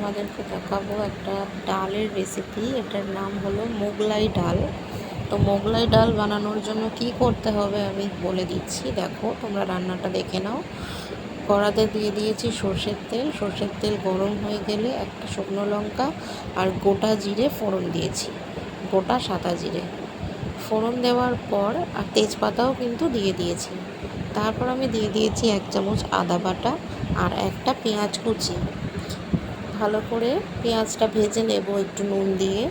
তোমাদেরকে দেখাবো একটা ডালের রেসিপি। এটার নাম হলো মোগলাই ডাল। তো মোগলাই ডাল বানানোর জন্য কি করতে হবে আমি বলে দিচ্ছি, দেখো তোমরা রান্নাটা দেখে নাও। কড়াতে দিয়ে দিয়েছি সর্ষের তেল। সর্ষের তেল গরম হয়ে গেলে একটা শুকনো লঙ্কা আর গোটা জিরে ফোড়ন দিয়েছি, গোটা সাদা জিরে ফোড়ন দেওয়ার পর আর তেজপাতাও কিন্তু দিয়ে দিয়েছি। তারপর আমি দিয়ে দিয়েছি 1 চামচ আদা বাটা আর একটা পেঁয়াজ কুচি। ভালো করে পেঁয়াজটা ভেজে নেব একটু নুন দিয়ে।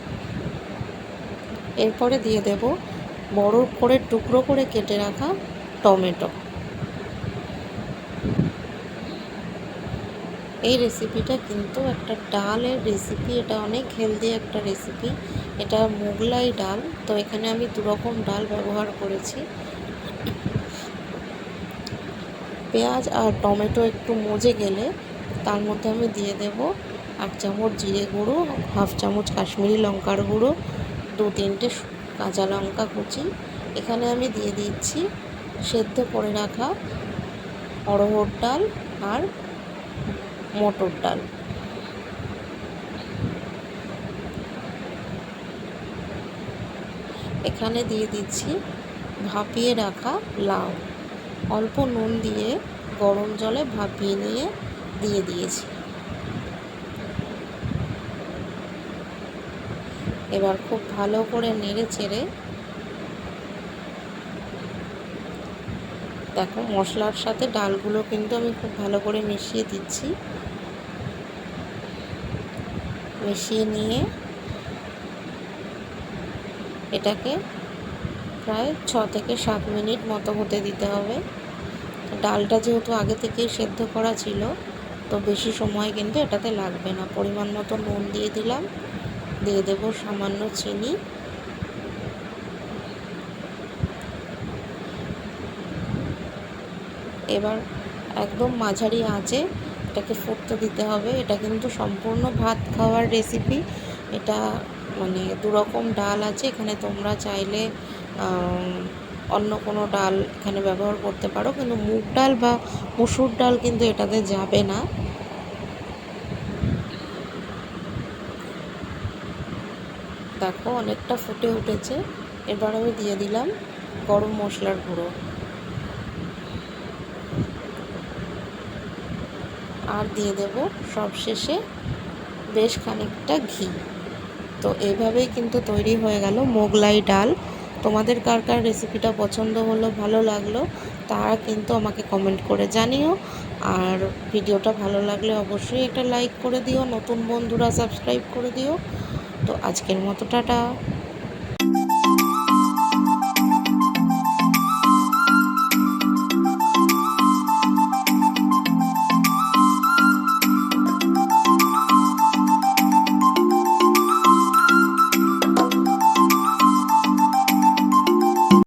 এরপরে দিয়ে দেব বড় করে টুকরো করে কেটে রাখা টমেটো। এই রেসিপিটা কিন্তু একটা ডালের রেসিপি, এটা অনেক হেলদি একটা রেসিপি। এটা মোগলাই ডাল, তো এখানে আমি 2 রকম ডাল ব্যবহার করেছি। পেঁয়াজ আর টমেটো একটু মজে গেলে তার মধ্যে আমি দিয়ে দেব 1 চামচ জিরে গুঁড়ো, 1/2 চামচ কাশ্মীরি লঙ্কার গুঁড়ো, 2-3টে কাঁচা লঙ্কা কুচি। এখানে আমি দিয়ে দিচ্ছি সেদ্ধ করে রাখা অড়হর ডাল আর মটর ডাল। এখানে দিয়ে দিচ্ছি ভাপিয়ে রাখা লাউ। অল্প নুন দিয়ে গরম জলে ভাপিয়ে নিয়ে দিয়ে দিয়েছি। এবার খুব ভালো করে নেড়ে চেড়ে দেখো মশলার সাথে ডালগুলো কিন্তু আমি খুব ভালো করে মিশিয়ে দিচ্ছি। মিশিয়ে নিয়ে এটাকে প্রায় 6 থেকে 7 মিনিট মতো হতে দিতে হবে। ডালটা যেহেতু আগে থেকেই সেদ্ধ করা ছিল, তো বেশি সময় কিন্তু এটাতে লাগবে না। পরিমাণ মতো নুন দিয়ে দিলাম, দিয়ে দেব সামান্য চিনি। এবার একদম মাঝারি আঁচে এটাকে ফুটতে দিতে হবে। এটা কিন্তু সম্পূর্ণ ভাত খাওয়ার রেসিপি। এটা মানে 2 রকম ডাল আছে, এখানে তোমরা চাইলে অন্য কোনো ডাল এখানে ব্যবহার করতে পারো, কিন্তু মুগ ডাল বা মসুর ডাল কিন্তু এটাতে যাবে না। দেখো অনেকটা ফুটে উঠেছে। এবার আমি দিয়ে দিলাম গরম মশলার গুঁড়ো আর দিয়ে দেব সবশেষে বেশ খানিকটা ঘি। তো এইভাবেই কিন্তু তৈরি হয়ে গেল মোগলাই ডাল। তোমাদের কার কার রেসিপিটা পছন্দ হলো, ভালো লাগলো, তারা কিন্তু আমাকে কমেন্ট করে জানিও। আর ভিডিওটা ভালো লাগলে অবশ্যই একটা লাইক করে দিও, নতুন বন্ধুরা সাবস্ক্রাইব করে দিও। তো আজকের মতো টাটা।